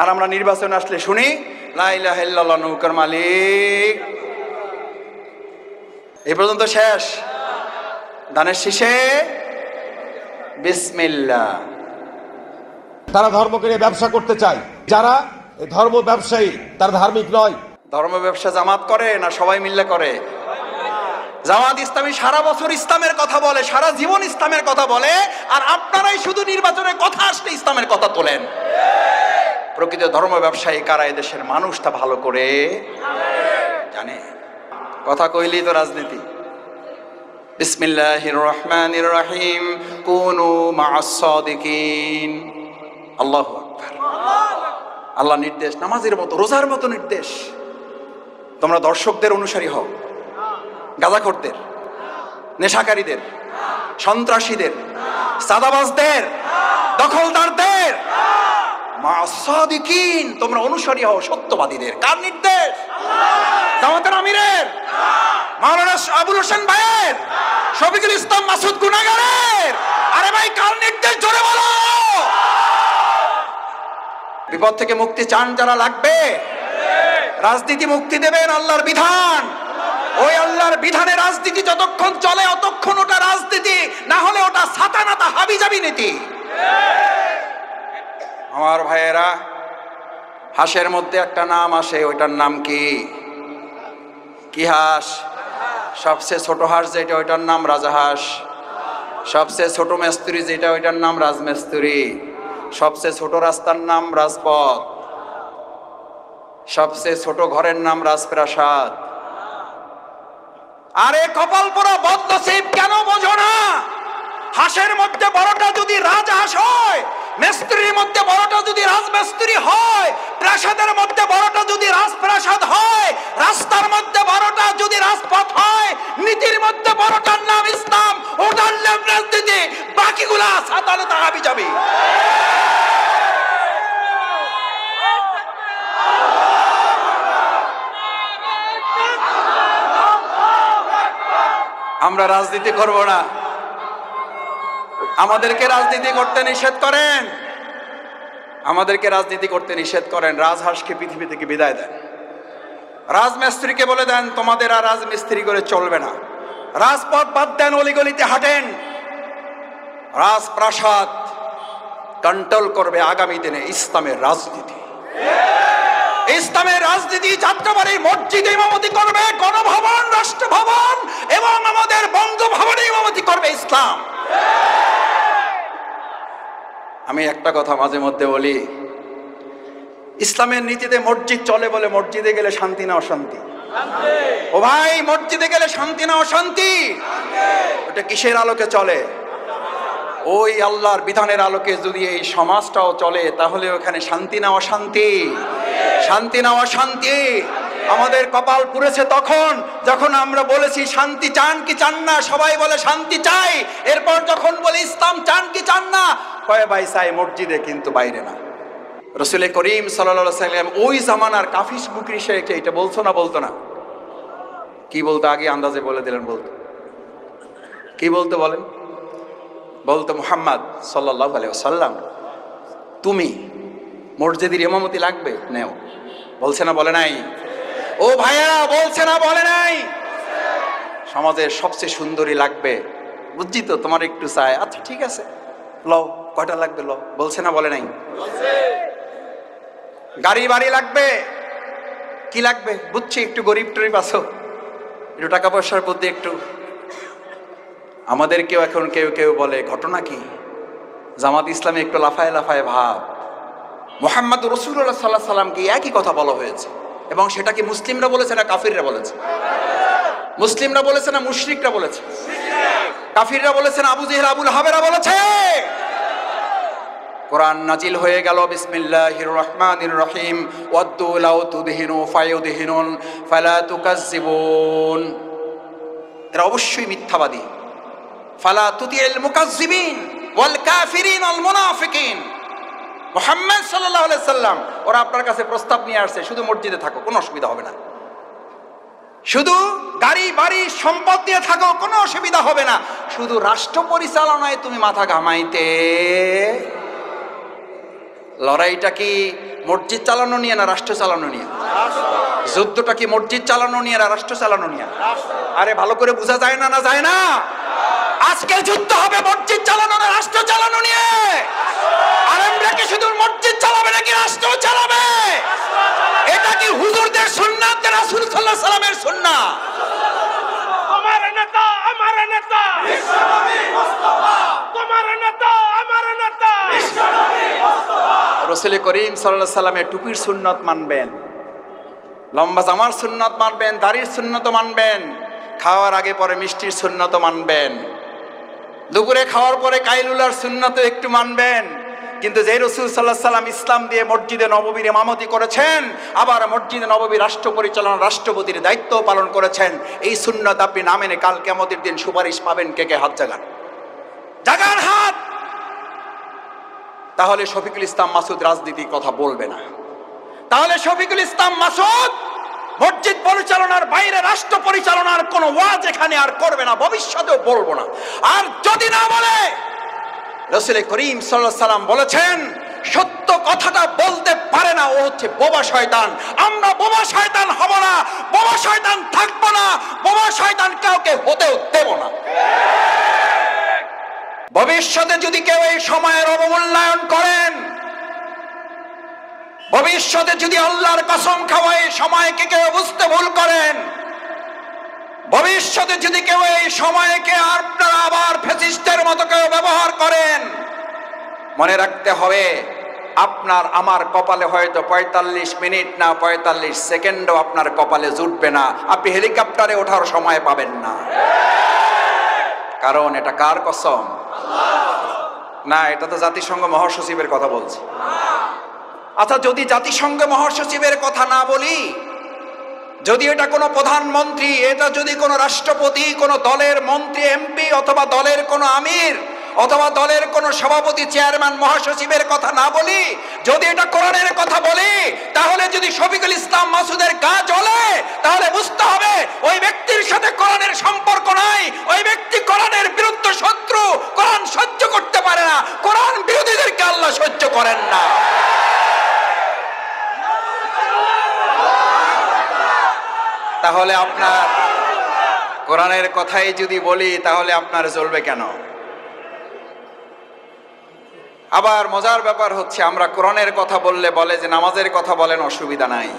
আর আমরা নির্বাচন আসলে শুনি লা ইলাহা ইল্লাল্লাহ নৌকার মালিক। এই পর্যন্ত শেষ। দানের শীষে বিসমিল্লাহ। তারা ধর্মকে নিয়ে ব্যবসা করতে চায়, যারা ধর্ম ব্যবসায়ী তারা ধার্মিক নয়। ধর্ম ব্যবসা জামাত করে না সবাই মিলে করে? জামাত ইসলামী সারা বছর ইসলামের কথা বলে, সারা জীবন ইসলামের কথা বলে, আর আপনারাই শুধু নির্বাচনের কথা আসলে ইসলামের কথা তোলেন। প্রকৃত ধর্ম ব্যবসায়ী কারা? এদেশের মানুষ তা ভালো করে জানে। কথা কইলেই তো রাজনীতি। বিসমিল্লাহির রহমানির রহিম, কুনু মা'আস সাদিকিন। আল্লাহু আকবার। আল্লাহ নির্দেশ, নামাজের মতো, রোজার মতো নির্দেশ। তোমরা দর্শকদের অনুসারী হও, গাঁজাখোরদের, নেশাকারীদের, সন্ত্রাসীদের, সাদাবাজদের, দখলদারদের মা'আস সাদিকিন, তোমরা অনুসারী হও সত্যবাদীদের। কার নির্দেশ? জামাতের আমিরের, মাওলানা আবুল হোসেন ভাইয়ের, শফিকুল ইসলাম মাসুদ গুনাহগারের। আরে ভাই, কার নির্দেশ? জোরে বলো। বিপদ থেকে মুক্তি চান যারা, লাগবে রাজনীতি মুক্তি দেবেন আল্লাহর বিধান। ওই আল্লাহর বিধানে রাজনীতি যতক্ষণ চলে ততক্ষণ ওটা রাজনীতি, না হলে ওটা সাতানাতা হাবিজাবি নীতি। আমার ভাইয়েরা, হাঁসের মধ্যে একটা নাম আসে, ওইটার নাম কি? কি হাঁস? সবচেয়ে ছোট হাঁস যেটা, ওইটার নাম রাজাহাঁস। সবচেয়ে ছোট মেস্তুরি যেটা, ওইটার নাম রাজমেস্তুরি। সবচেয়ে ছোট রাস্তার নাম রাজপথ। সবচেয়ে ছোট ঘরের নাম রাজপ্রাসাদ। আরে কপাল পোড়া বদনসিব, কেন বোঝো না? হাঁসের মধ্যে বড়টা যদি রাজহাঁস হয়, মেস্তুরির মধ্যে বড়টা যদি রাজমেস্তুরি হয়, প্রাসাদের মধ্যে বড়টা যদি রাজপ্রাসাদ হয়, রাস্তার মধ্যে বড়টা যদি রাজপথ হয়, নীতির মধ্যে বড়টার নাম ইসলাম, ওটার নাম রাজনীতি, বাকিগুলা সাতানাতা হাবিজাবি। আমরা রাজনীতি করব না। আমাদেরকে রাজনীতি করতে নিষেধ করেন, আমাদেরকে রাজনীতি করতে নিষেধ করেন। রাজহাঁসকে পৃথিবী থেকে বিদায় দেন। রাজমিস্ত্রিকে বলে দেন তোমাদের আর রাজমিস্ত্রি করে চলবে না। রাজপথ বাদ দেন, অলিগলিতে হাঁটেন। রাজপ্রাসাদ কন্ট্রোল করবে আগামী দিনে ইসলামের রাজনীতি। ইসলামের রাজনীতি যাত্রাবাড়ির মসজিদে ইমামতি করবে, গণভবন, রাষ্ট্রভবন এবং আমাদের বঙ্গভবনে ইমামতি করবে ইসলাম। আমি একটা কথা মাঝে মধ্যে বলি, ইসলামের নীতিতে মসজিদ চলে বলে মসজিদে গেলে শান্তি না অশান্তি? ও ভাই, মসজিদে গেলে শান্তি না অশান্তি? ওটা কিসের আলোকে চলে? ওই আল্লাহর বিধানের আলোকে যদি এই সমাজটাও চলে, তাহলে ওখানে শান্তি না অশান্তি? শান্তি না অশান্তি? আমাদের কপাল পুড়েছে তখন যখন আমরা বলেছি শান্তি চান কি চান না, সবাই বলে শান্তি চাই। এরপর যখন বলে ইসলাম চান কি চান না, কয় ভাই চাই মসজিদে কিন্তু বাইরে না। রাসূল করিম সাল্লাল্লাহু আলাইহি ওয়াসাল্লাম ওই জামানার কাফির মুকরি সে এটা বলতো না? বলতো না? কি বলতো? আগে আন্দাজে বলে দিলেন। বলতো কি বলতো বলেন? বলতো মুহাম্মদ সাল্লাল্লাহু আলাইহি ওয়াসাল্লাম, তুমি মসজিদের ইমামতি লাগবে নেও। বলছে না? বলে নাই? ও ভাইয়া, বলছে না? বলে নাই? সমাজের সবচেয়ে সুন্দরী লাগবে, বুঝছি তো, তোমার একটু চাই, আচ্ছা ঠিক আছে লও, কয়টা লাগবে লও। বলছে না? বলে নাই? গাড়ি বাড়ি লাগবে, কি লাগবে বুঝছি, একটু গরিব টরিব আছো, একটু টাকা পয়সার প্রতি একটু। আমাদেরকেও এখন কেউ কেউ বলে, ঘটনা কি? জামাত ইসলামে একটু লাফায় লাফায় ভাব। মুহাম্মদ রাসূলুল্লাহ সাল্লাল্লাহু আলাইহি ওয়াসাল্লামকে একই কথা বলা হয়েছে, এবং সেটা কি মুসলিমরা বলেছে না কাফিররা বলেছে? মুসলিমরা বলেছে না মুশরিকরা বলেছে? কাফিররা বলেছে না আবু জেহেল আবুল হাবেরা বলেছে? কোরআন নাজিল হয়ে গেল, বিসমিল্লাহির রহমানির রহিম, ওয়াদ্দু লাউ তুদহিনু ফায়ুদহিনুন ফালা তুকাজ্জিবুন। এরা অবশ্যই মিথ্যাবাদী। ফালা তুতিল মুকাজ্জিবিন ওয়াল কাফিরিন ওয়াল মুনাফিকিন। মুহাম্মদ সাল্লাল্লাহু আলাইহি সাল্লাম ওরা আপনার কাছে প্রস্তাব নিয়ে আসছে, শুধু মসজিদে থাকো, কোনো অসুবিধা হবে না। শুধু গাড়ি বাড়ি সম্পদ দিয়ে থাকো, কোনো অসুবিধা হবে না। শুধু রাষ্ট্র পরিচালনায় তুমি মাথা ঘামাইতে। লড়াইটা কি মসজিদ চালানো নিয়ে না রাষ্ট্র চালানো নিয়ে? যুদ্ধটা কি মসজিদ চালানো নিয়ে না রাষ্ট্র চালানো নিয়ে? আরে ভালো করে বোঝা যায় না? না যায় না? আজকে যুদ্ধ হবে মসজিদ চালানো না রাষ্ট্র চালানো নিয়ে? আর আমরা কি শুধু মসজিদ চালাবে নাকি রাষ্ট্র চালাবে? এটা কি হুজুরদের সুন্নাত না রাসূল সাল্লাল্লাহু আলাইহি সাল্লামের সুন্নাহ? তোমার নেতা আমার নেতা বিশ্বনবী মুস্তাফা, তোমার নেতা আমার নেতা বিশ্বনবী মুস্তাফা। রাসূল করিম সাল্লাল্লাহু আলাইহি সাল্লামের টুপির সুন্নাত মানবেন, লম্বা জামার সুন্নাত মানবেন, দাড়ির সুন্নাত মানবেন, খাওয়ার আগে পরে মিষ্টির সুন্নাত মানবেন, দুপুরে খাওয়ার পরে কাইলুলার সুন্নাত একটু মানবেন। কিন্তু যে রাসূল সাল্লাল্লাহু আলাইহি সাল্লাম ইসলাম দিয়ে মসজিদে নববীর ইমামতি করেছেন, আবার মসজিদে নববী রাষ্ট্র পরিচালনা রাষ্ট্রপতির দায়িত্ব পালন করেছেন, এই সুন্নাত আপনি না মেনে কাল কিয়ামতের দিন সুপারিশ পাবেন। কে কে হাত জাগান? জাগান হাত। তাহলে শফিকুল ইসলাম মাসুদ রাজনীতির কথা বলবে না। তাহলে শফিকুল ইসলাম মাসুদ মসজিদ পরিচালনার বাইরে রাষ্ট্র পরিচালনার কোন ওয়াজ এখানে আর করবে না, ভবিষ্যতেও বলবো না। আর যদি না বলে, রাসূল করিম সাল্লাল্লাহু আলাইহি সাল্লাম বলেছেন সত্য কথাটা বলতে পারে না, ও হচ্ছে বোবা শয়তান। আমরা বোবা শয়তান হব না, বোবা শয়তান থাকবো না, বোবা শয়তান কাউকে হতেও দেব না। ভবিষ্যতে যদি কেউ এই সময়ের অবমূল্যায়ন করেন, ভবিষ্যতে যদি আল্লাহর কসম খাওয়া এই সময়কে কেউ বুঝতে ভুল করেন, ভবিষ্যতে যদি কেউ এই সময়কে আপনারা আবার ফ্যাসিস্টের মতো কেউ ব্যবহার করেন, মনে রাখতে হবে আপনার আমার কপালে হয়তো ৪৫ মিনিট না ৪৫ সেকেন্ডও আপনার কপালে জুটবে না, আপনি হেলিকপ্টারে ওঠার সময় পাবেন না। কারণ এটা কার কসম? না, এটা তো জাতিসংঘ মহাসচিবের কথা বলছি। আচ্ছা, যদি জাতিসংঘ মহাসচিবের কথা না বলি, যদি এটা কোনো প্রধানমন্ত্রী, এটা যদি কোনো রাষ্ট্রপতি, কোনো দলের মন্ত্রী এমপি অথবা দলের কোনো আমির অথবা দলের কোনো সভাপতি চেয়ারম্যান মহাসচিবের কথা না বলি, যদি এটা কোরআনের কথা বলি, তাহলে যদি শফিকুল ইসলাম মাসুদের গা জ্বলে, তাহলে বুঝতে হবে ওই ব্যক্তির সাথে কোরআনের সম্পর্ক নাই, ওই ব্যক্তি কোরআনের বিরুদ্ধে শত্রু, কোরআন সহ্য করতে পারে না, কোরআন বিরোধীদেরকে আল্লাহ সহ্য করেন না। তাহলে আপনার কোরআনের কথাই যদি বলি, তাহলে আপনার জ্বলবে কেন? আবার মজার ব্যাপার হচ্ছে, আমরা কোরআনের কথা বললে বলে যে নামাজের কথা বলেন, অসুবিধা নাই।